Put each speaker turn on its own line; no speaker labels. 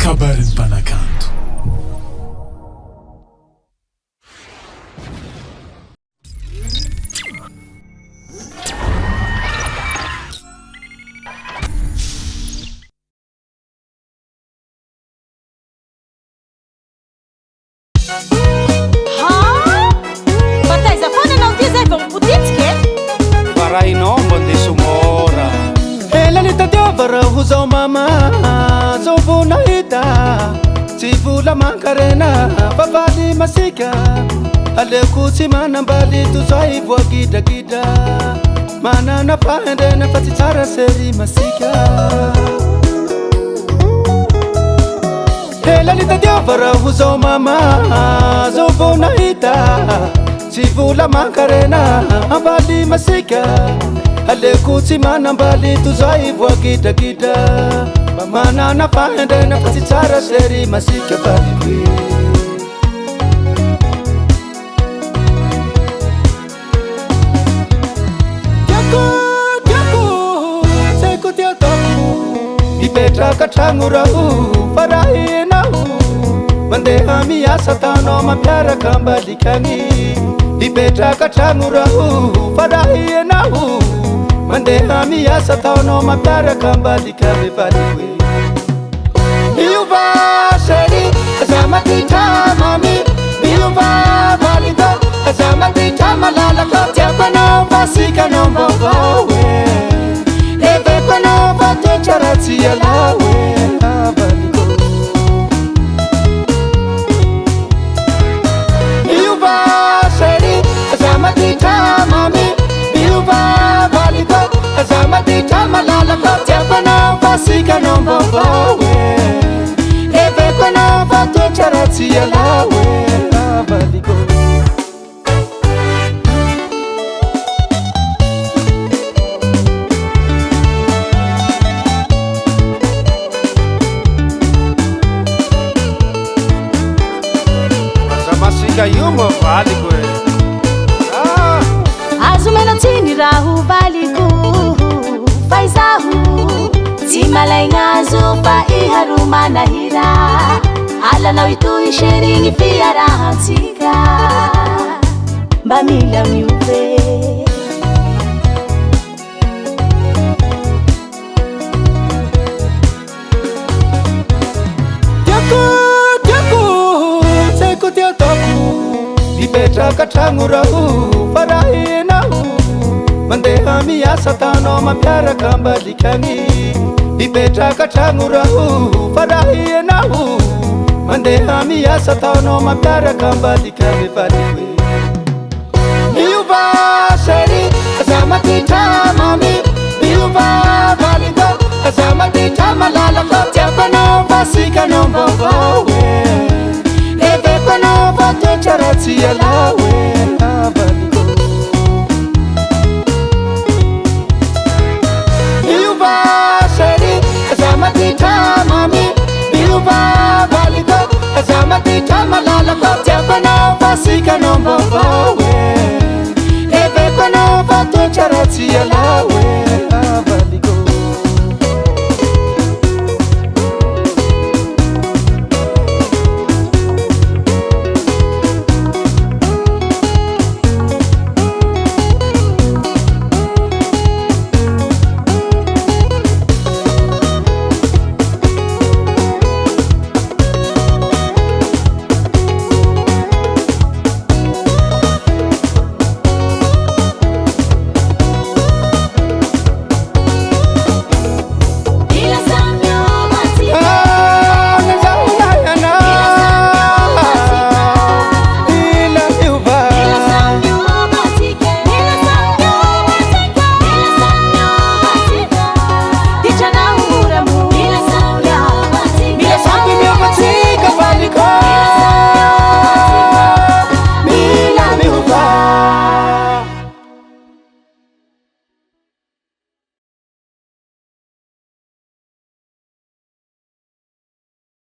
kabarin'ny mpanakanto.
Bataiza foana anao ty zay vao mipotitsika e?
Varahinao mba ndeso mora. Ela nitadiava raha ho zao mama, zao vo nahita tsy vola mankarena vavaly masika. Aleko tsy manambaly tozay voagidagida, manana fahendrena fa tsy tsara sery masika. Ela nitadiava raha ho zao mama, zao vo nahita tsy vola mankarena ambaly masika. Aleko tsy manambaly tozay voagidagida, manana fahendrena fa tsy tsara sery masika valiko. Tiako ty ataoko mipetraka tragno raho farahinao, mandeha miasa tanao mampiaraka ambalikagny. Mipetraka tragno raho farahinao, mandeha miasa tanao mampiaraka ambalikagny valiko. Miova sery aza matitra mami, miova valiko aza matitra malalaka. Tiako anao vasika anao mbavao e, leveko anao vatoetra raha tsy alao e valiko. Miova sery aza matitra mami, miova valiko aza matitra malalaka. Tiako anao vasika anao mbavao e, leveko anao vatoetra raha tsy alao e valiko. Io mo valiko e.
Azo menatsiny raha ho valiko, fa izaho tsy malaigna azo fa iharo manahira. Alanao itoy sery ny fiarahantsika, mba mila miove.
Tiako ty ataoko mipetraka tragno raho farahinao, mandeha miasa tanao mampiaraka ambalikagny. Mipetraka tragno raho farahinao, mandeha miasa tanao mampiaraka ambalikagny valiko. Miova sery aza matitra mami, miova valiko aza matitra malalaka. Tiako anao vasika anao mbavao e, leveko anao vatoetra raha tsy alao e valiko. Miova sery aza matitra mami, miova valiko aza matitra malalaka. Tiako anao vasika anao mbavao